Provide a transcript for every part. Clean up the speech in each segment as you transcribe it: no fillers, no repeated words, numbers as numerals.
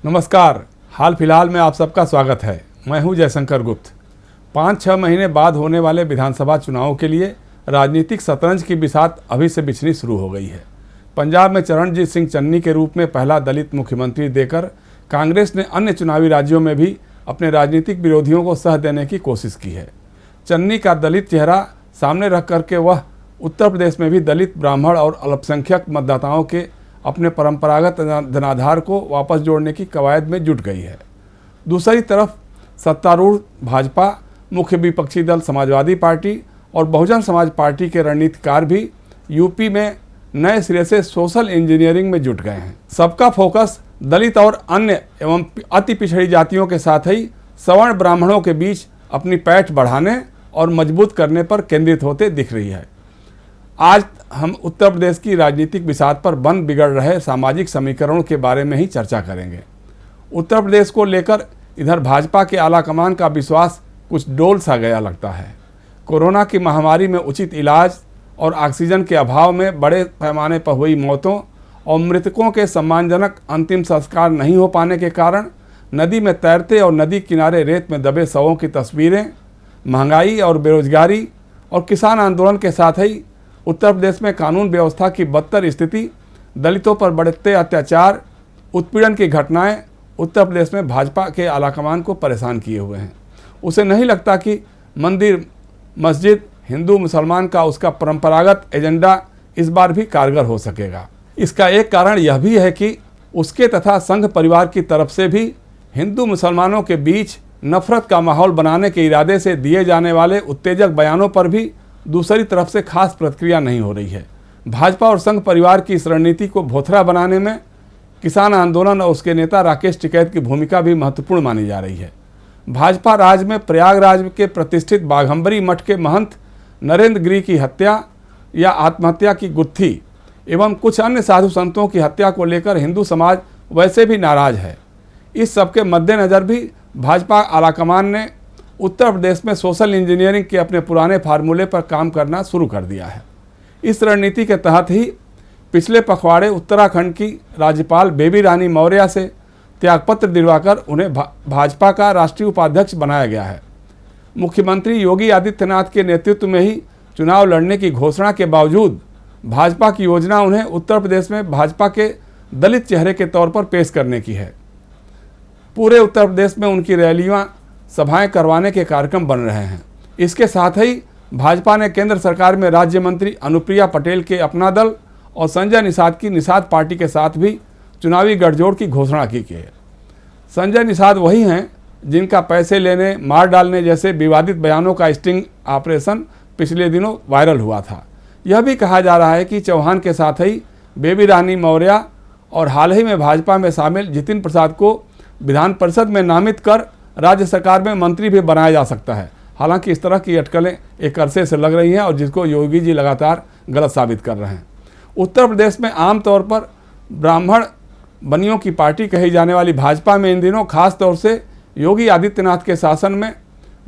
नमस्कार। हाल फिलहाल में आप सबका स्वागत है। मैं हूं जयशंकर गुप्त। 5-6 महीने बाद होने वाले विधानसभा चुनावों के लिए राजनीतिक शतरंज की बिसात अभी से बिछनी शुरू हो गई है। पंजाब में चरणजीत सिंह चन्नी के रूप में पहला दलित मुख्यमंत्री देकर कांग्रेस ने अन्य चुनावी राज्यों में भी अपने राजनीतिक विरोधियों को सह देने की कोशिश की है। चन्नी का दलित चेहरा सामने रख करके वह उत्तर प्रदेश में भी दलित, ब्राह्मण और अल्पसंख्यक मतदाताओं के अपने परंपरागत जनाधार को वापस जोड़ने की कवायद में जुट गई है। दूसरी तरफ सत्तारूढ़ भाजपा, मुख्य विपक्षी दल समाजवादी पार्टी और बहुजन समाज पार्टी के रणनीतिकार भी यूपी में नए सिरे से सोशल इंजीनियरिंग में जुट गए हैं। सबका फोकस दलित और अन्य एवं अति पिछड़ी जातियों के साथ ही सवर्ण ब्राह्मणों के बीच अपनी पैठ बढ़ाने और मजबूत करने पर केंद्रित होते दिख रही है। आज हम उत्तर प्रदेश की राजनीतिक बिसात पर बन बिगड़ रहे सामाजिक समीकरणों के बारे में ही चर्चा करेंगे। उत्तर प्रदेश को लेकर इधर भाजपा के आलाकमान का विश्वास कुछ डोल सा गया लगता है। कोरोना की महामारी में उचित इलाज और ऑक्सीजन के अभाव में बड़े पैमाने पर हुई मौतों और मृतकों के सम्मानजनक अंतिम संस्कार नहीं हो पाने के कारण नदी में तैरते और नदी किनारे रेत में दबे शवों की तस्वीरें, महंगाई और बेरोजगारी और किसान आंदोलन के साथ ही उत्तर प्रदेश में कानून व्यवस्था की बदतर स्थिति, दलितों पर बढ़ते अत्याचार, उत्पीड़न की घटनाएं उत्तर प्रदेश में भाजपा के आलाकमान को परेशान किए हुए हैं। उसे नहीं लगता कि मंदिर, मस्जिद, हिंदू मुसलमान का उसका परंपरागत एजेंडा इस बार भी कारगर हो सकेगा। इसका एक कारण यह भी है कि उसके तथा संघ परिवार की तरफ से भी हिंदू मुसलमानों के बीच नफरत का माहौल बनाने के इरादे से दिए जाने वाले उत्तेजक बयानों पर भी दूसरी तरफ से खास प्रतिक्रिया नहीं हो रही है। भाजपा और संघ परिवार की इस रणनीति को भोथरा बनाने में किसान आंदोलन और उसके नेता राकेश टिकैत की भूमिका भी महत्वपूर्ण मानी जा रही है। भाजपा राज्य में प्रयागराज के प्रतिष्ठित बाघंबरी मठ के महंत नरेंद्र गिरी की हत्या या आत्महत्या की गुत्थी एवं कुछ अन्य साधु संतों की हत्या को लेकर हिंदू समाज वैसे भी नाराज है। इस सबके मद्देनज़र भी भाजपा आलाकमान ने उत्तर प्रदेश में सोशल इंजीनियरिंग के अपने पुराने फार्मूले पर काम करना शुरू कर दिया है। इस रणनीति के तहत ही पिछले पखवाड़े उत्तराखंड की राज्यपाल बेबी रानी मौर्य से त्यागपत्र दिलवाकर उन्हें भाजपा का राष्ट्रीय उपाध्यक्ष बनाया गया है। मुख्यमंत्री योगी आदित्यनाथ के नेतृत्व में ही चुनाव लड़ने की घोषणा के बावजूद भाजपा की योजना उन्हें उत्तर प्रदेश में भाजपा के दलित चेहरे के तौर पर पेश करने की है। पूरे उत्तर प्रदेश में उनकी रैलियां, सभाएं करवाने के कार्यक्रम बन रहे हैं। इसके साथ ही भाजपा ने केंद्र सरकार में राज्य मंत्री अनुप्रिया पटेल के अपना दल और संजय निषाद की निषाद पार्टी के साथ भी चुनावी गठजोड़ की घोषणा की है। संजय निषाद वही हैं जिनका पैसे लेने, मार डालने जैसे विवादित बयानों का स्टिंग ऑपरेशन पिछले दिनों वायरल हुआ था। यह भी कहा जा रहा है कि चौहान के साथ ही बेबी रानी मौर्य और हाल ही में भाजपा में शामिल जितिन प्रसाद को विधान परिषद में नामित कर राज्य सरकार में मंत्री भी बनाया जा सकता है। हालांकि इस तरह की अटकलें एक अरसे से लग रही हैं और जिसको योगी जी लगातार गलत साबित कर रहे हैं। उत्तर प्रदेश में आमतौर पर ब्राह्मण बनियों की पार्टी कही जाने वाली भाजपा में इन दिनों खास तौर से योगी आदित्यनाथ के शासन में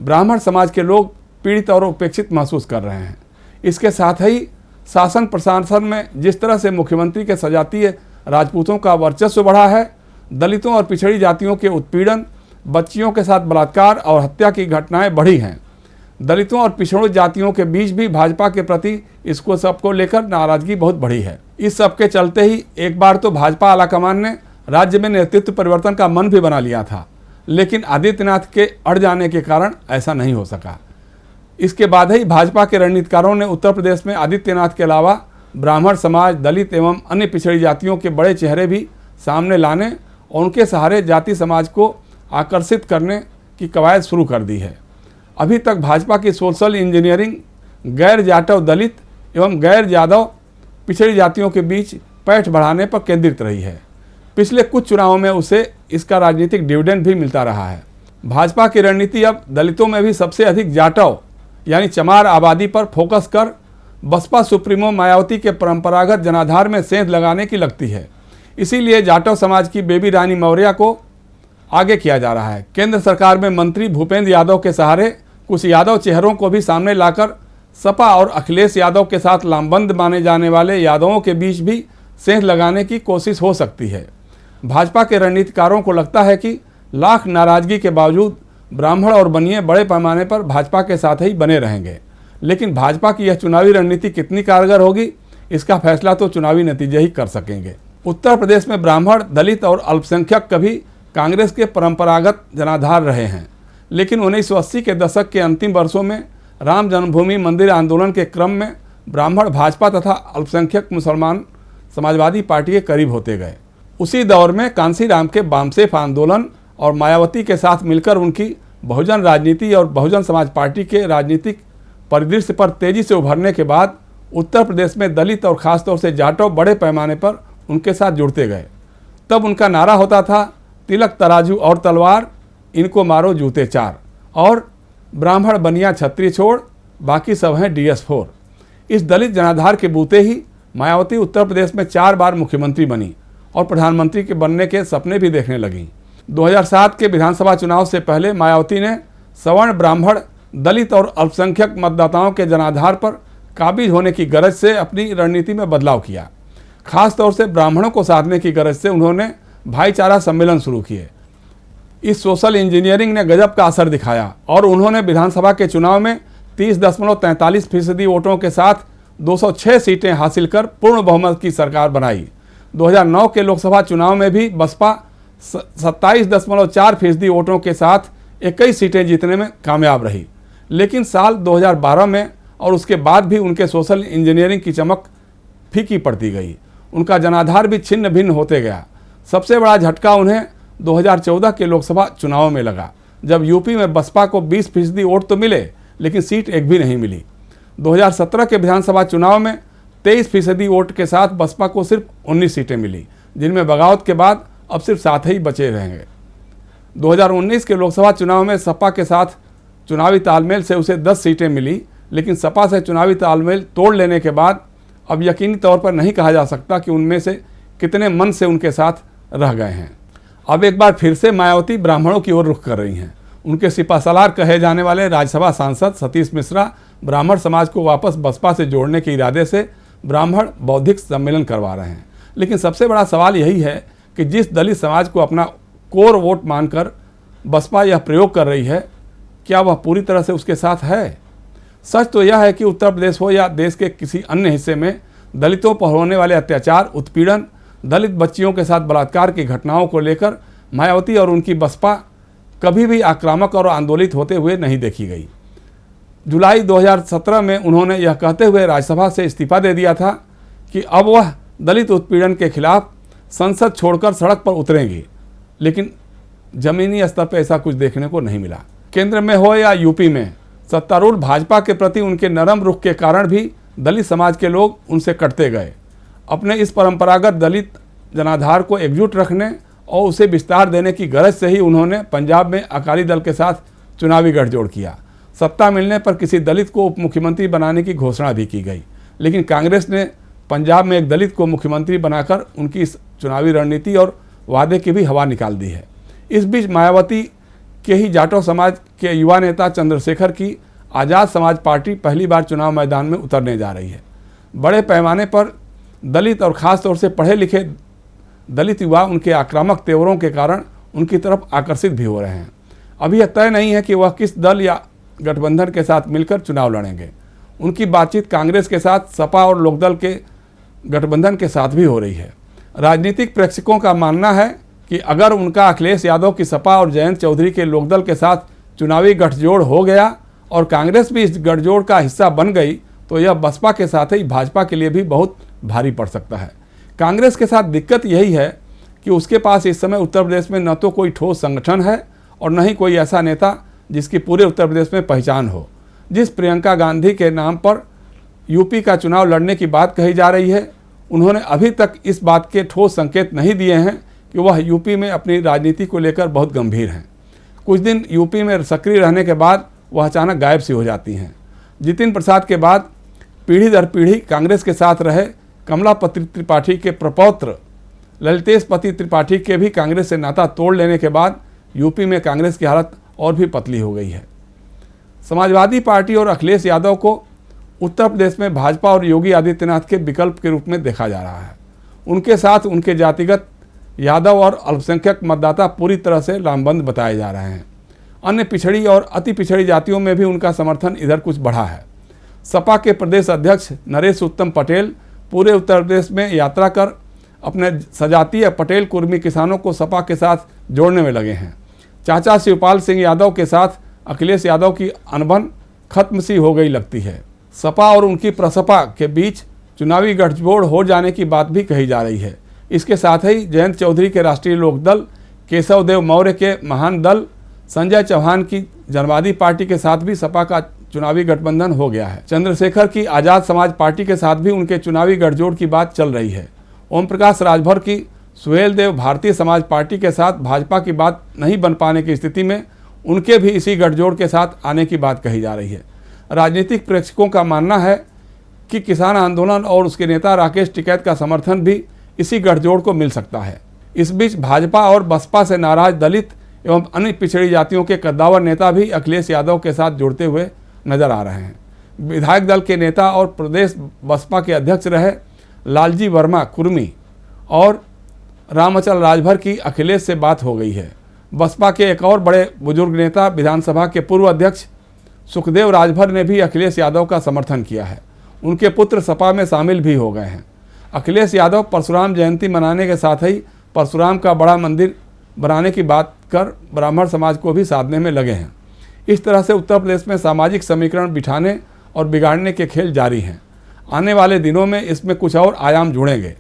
ब्राह्मण समाज के लोग पीड़ित और उपेक्षित महसूस कर रहे हैं। इसके साथ ही शासन प्रशासन में जिस तरह से मुख्यमंत्री के सजातीय राजपूतों का वर्चस्व बढ़ा है, दलितों और पिछड़ी जातियों के उत्पीड़न, बच्चियों के साथ बलात्कार और हत्या की घटनाएं बढ़ी हैं। दलितों और पिछड़ों जातियों के बीच भी भाजपा के प्रति इसको सबको लेकर नाराजगी बहुत बढ़ी है। इस सब के चलते ही एक बार तो भाजपा आलाकमान ने राज्य में नेतृत्व परिवर्तन का मन भी बना लिया था, लेकिन आदित्यनाथ के अड़ जाने के कारण ऐसा नहीं हो सका। इसके बाद ही भाजपा के रणनीतिकारों ने उत्तर प्रदेश में आदित्यनाथ के अलावा ब्राह्मण समाज, दलित एवं अन्य पिछड़ी जातियों के बड़े चेहरे भी सामने लाने और उनके सहारे जाति समाज को आकर्षित करने की कवायद शुरू कर दी है। अभी तक भाजपा की सोशल इंजीनियरिंग गैर जाटव दलित एवं गैर यादव पिछड़ी जातियों के बीच पैठ बढ़ाने पर केंद्रित रही है। पिछले कुछ चुनावों में उसे इसका राजनीतिक डिविडेंड भी मिलता रहा है। भाजपा की रणनीति अब दलितों में भी सबसे अधिक जाटव यानी चमार आबादी पर फोकस कर बसपा सुप्रीमो मायावती के परंपरागत जनाधार में सेंध लगाने की लगती है। इसीलिए जाटव समाज की बेबी रानी मौर्य को आगे किया जा रहा है। केंद्र सरकार में मंत्री भूपेंद्र यादव के सहारे कुछ यादव चेहरों को भी सामने लाकर सपा और अखिलेश यादव के साथ लामबंद माने जाने वाले यादवों के बीच भी सेंध लगाने की कोशिश हो सकती है। भाजपा के रणनीतिकारों को लगता है कि लाख नाराजगी के बावजूद ब्राह्मण और बनिए बड़े पैमाने पर भाजपा के साथ ही बने रहेंगे। लेकिन भाजपा की यह चुनावी रणनीति कितनी कारगर होगी, इसका फैसला तो चुनावी नतीजे ही कर सकेंगे। उत्तर प्रदेश में ब्राह्मण, दलित और अल्पसंख्यक कभी कांग्रेस के परंपरागत जनाधार रहे हैं, लेकिन 1980 के दशक के अंतिम वर्षों में राम जन्मभूमि मंदिर आंदोलन के क्रम में ब्राह्मण भाजपा तथा अल्पसंख्यक मुसलमान समाजवादी पार्टी के करीब होते गए। उसी दौर में कांसीराम के वामसेफ आंदोलन और मायावती के साथ मिलकर उनकी बहुजन राजनीति और बहुजन समाज पार्टी के राजनीतिक परिदृश्य पर तेजी से उभरने के बाद उत्तर प्रदेश में दलित और खासतौर से जाटव बड़े पैमाने पर उनके साथ जुड़ते गए। तब उनका नारा होता था, तिलक तराजू और तलवार, इनको मारो जूते चार, और ब्राह्मण बनिया छत्री छोड़, बाकी सब हैं DS4। इस दलित जनाधार के बूते ही मायावती उत्तर प्रदेश में 4 बार मुख्यमंत्री बनी और प्रधानमंत्री के बनने के सपने भी देखने लगीं। 2007 के विधानसभा चुनाव से पहले मायावती ने सवर्ण, ब्राह्मण, दलित और अल्पसंख्यक मतदाताओं के जनाधार पर काबिज होने की गरज से अपनी रणनीति में बदलाव किया। खास तौर से ब्राह्मणों को साधने की गरज से उन्होंने भाईचारा सम्मेलन शुरू किए। इस सोशल इंजीनियरिंग ने गजब का असर दिखाया और उन्होंने विधानसभा के चुनाव में 30.43% वोटों के साथ 206 सीटें हासिल कर पूर्ण बहुमत की सरकार बनाई। 2009 के लोकसभा चुनाव में भी बसपा 27.4% वोटों के साथ 21 सीटें जीतने में कामयाब रही। लेकिन साल 2012 में और उसके बाद भी उनके सोशल इंजीनियरिंग की चमक फीकी पड़ती गई। उनका जनाधार भी छिन्न भिन्न होते गया। सबसे बड़ा झटका उन्हें 2014 के लोकसभा चुनाव में लगा, जब यूपी में बसपा को 20% वोट तो मिले, लेकिन सीट एक भी नहीं मिली। 2017 के विधानसभा चुनाव में 23% वोट के साथ बसपा को सिर्फ 19 सीटें मिली, जिनमें बगावत के बाद अब सिर्फ 7 ही बचे रहेंगे। 2019 के लोकसभा चुनाव में सपा के साथ चुनावी तालमेल से उसे 10 सीटें मिली, लेकिन सपा से चुनावी तालमेल तोड़ लेने के बाद अब यकीनी तौर पर नहीं कहा जा सकता कि उनमें से कितने मन से उनके साथ रह गए हैं। अब एक बार फिर से मायावती ब्राह्मणों की ओर रुख कर रही हैं। उनके सिपाहसालार कहे जाने वाले राज्यसभा सांसद सतीश मिश्रा ब्राह्मण समाज को वापस बसपा से जोड़ने के इरादे से ब्राह्मण बौद्धिक सम्मेलन करवा रहे हैं। लेकिन सबसे बड़ा सवाल यही है कि जिस दलित समाज को अपना कोर वोट मानकर बसपा यह प्रयोग कर रही है, क्या वह पूरी तरह से उसके साथ है? सच तो यह है कि उत्तर प्रदेश हो या देश के किसी अन्य हिस्से में दलितों पर होने वाले अत्याचार, उत्पीड़न, दलित बच्चियों के साथ बलात्कार की घटनाओं को लेकर मायावती और उनकी बसपा कभी भी आक्रामक और आंदोलित होते हुए नहीं देखी गई। जुलाई 2017 में उन्होंने यह कहते हुए राज्यसभा से इस्तीफा दे दिया था कि अब वह दलित उत्पीड़न के खिलाफ संसद छोड़कर सड़क पर उतरेंगी, लेकिन जमीनी स्तर पर ऐसा कुछ देखने को नहीं मिला। केंद्र में हो या यूपी में, सत्तारूढ़ भाजपा के प्रति उनके नरम रुख के कारण भी दलित समाज के लोग उनसे कटते गए। अपने इस परंपरागत दलित जनाधार को एकजुट रखने और उसे विस्तार देने की गरज से ही उन्होंने पंजाब में अकाली दल के साथ चुनावी गठजोड़ किया। सत्ता मिलने पर किसी दलित को उप मुख्यमंत्री बनाने की घोषणा भी की गई, लेकिन कांग्रेस ने पंजाब में एक दलित को मुख्यमंत्री बनाकर उनकी इस चुनावी रणनीति और वादे की भी हवा निकाल दी है। इस बीच मायावती के ही जाटव समाज के युवा नेता चंद्रशेखर की आज़ाद समाज पार्टी पहली बार चुनाव मैदान में उतरने जा रही है। बड़े पैमाने पर दलित और ख़ास तौर से पढ़े लिखे दलित युवा उनके आक्रामक तेवरों के कारण उनकी तरफ आकर्षित भी हो रहे हैं। अभी यह तय नहीं है कि वह किस दल या गठबंधन के साथ मिलकर चुनाव लड़ेंगे। उनकी बातचीत कांग्रेस के साथ, सपा और लोकदल के गठबंधन के साथ भी हो रही है। राजनीतिक प्रेक्षकों का मानना है कि अगर उनका अखिलेश यादव की सपा और जयंत चौधरी के लोकदल के साथ चुनावी गठजोड़ हो गया और कांग्रेस भी इस गठजोड़ का हिस्सा बन गई, तो यह बसपा के साथ ही भाजपा के लिए भी बहुत भारी पड़ सकता है। कांग्रेस के साथ दिक्कत यही है कि उसके पास इस समय उत्तर प्रदेश में न तो कोई ठोस संगठन है और न ही कोई ऐसा नेता जिसकी पूरे उत्तर प्रदेश में पहचान हो। जिस प्रियंका गांधी के नाम पर यूपी का चुनाव लड़ने की बात कही जा रही है, उन्होंने अभी तक इस बात के ठोस संकेत नहीं दिए हैं कि वह यूपी में अपनी राजनीति को लेकर बहुत गंभीर हैं। कुछ दिन यूपी में सक्रिय रहने के बाद वह अचानक गायब सी हो जाती हैं। जितिन प्रसाद के बाद पीढ़ी दर पीढ़ी कांग्रेस के साथ रहे कमलापति त्रिपाठी के प्रपौत्र ललितेश पति त्रिपाठी के भी कांग्रेस से नाता तोड़ लेने के बाद यूपी में कांग्रेस की हालत और भी पतली हो गई है। समाजवादी पार्टी और अखिलेश यादव को उत्तर प्रदेश में भाजपा और योगी आदित्यनाथ के विकल्प के रूप में देखा जा रहा है। उनके साथ उनके जातिगत यादव और अल्पसंख्यक मतदाता पूरी तरह से लामबंद बताए जा रहे हैं। अन्य पिछड़ी और अति पिछड़ी जातियों में भी उनका समर्थन इधर कुछ बढ़ा है। सपा के प्रदेश अध्यक्ष नरेश उत्तम पटेल पूरे उत्तर प्रदेश में यात्रा कर अपने सजातीय पटेल कुर्मी किसानों को सपा के साथ जोड़ने में लगे हैं। चाचा शिवपाल सिंह यादव के साथ अखिलेश यादव की अनबन खत्म सी हो गई लगती है। सपा और उनकी प्रसपा के बीच चुनावी गठजोड़ हो जाने की बात भी कही जा रही है। इसके साथ ही जयंत चौधरी के राष्ट्रीय लोकदल, केशव देव मौर्य के महान दल, संजय चौहान की जनवादी पार्टी के साथ भी सपा का चुनावी गठबंधन हो गया है। चंद्रशेखर की आज़ाद समाज पार्टी के साथ भी उनके चुनावी गठजोड़ की बात चल रही है। ओम प्रकाश राजभर की सुहेल देव भारतीय समाज पार्टी के साथ भाजपा की बात नहीं बन पाने की स्थिति में उनके भी इसी गठजोड़ के साथ आने की बात कही जा रही है। राजनीतिक प्रेक्षकों का मानना है कि किसान आंदोलन और उसके नेता राकेश टिकैत का समर्थन भी इसी गठजोड़ को मिल सकता है। इस बीच भाजपा और बसपा से नाराज दलित एवं अन्य पिछड़ी जातियों के कद्दावर नेता भी अखिलेश यादव के साथ जुड़ते हुए नजर आ रहे हैं। विधायक दल के नेता और प्रदेश बसपा के अध्यक्ष रहे लालजी वर्मा कुर्मी और रामअचल राजभर की अखिलेश से बात हो गई है। बसपा के एक और बड़े बुजुर्ग नेता विधानसभा के पूर्व अध्यक्ष सुखदेव राजभर ने भी अखिलेश यादव का समर्थन किया है। उनके पुत्र सपा में शामिल भी हो गए हैं। अखिलेश यादव परशुराम जयंती मनाने के साथ ही परशुराम का बड़ा मंदिर बनाने की बात कर ब्राह्मण समाज को भी साधने में लगे हैं। इस तरह से उत्तर प्रदेश में सामाजिक समीकरण बिठाने और बिगाड़ने के खेल जारी हैं। आने वाले दिनों में इसमें कुछ और आयाम जुड़ेंगे।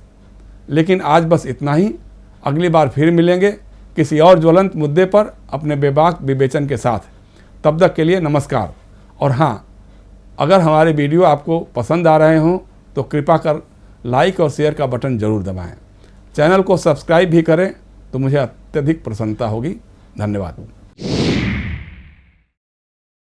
लेकिन आज बस इतना ही। अगली बार फिर मिलेंगे किसी और ज्वलंत मुद्दे पर अपने बेबाक विवेचन के साथ। तब तक के लिए नमस्कार। और हाँ, अगर हमारे वीडियो आपको पसंद आ रहे हों तो कृपा कर लाइक और शेयर का बटन ज़रूर दबाएं। चैनल को सब्सक्राइब भी करें तो मुझे अत्यधिक प्रसन्नता होगी। धन्यवाद।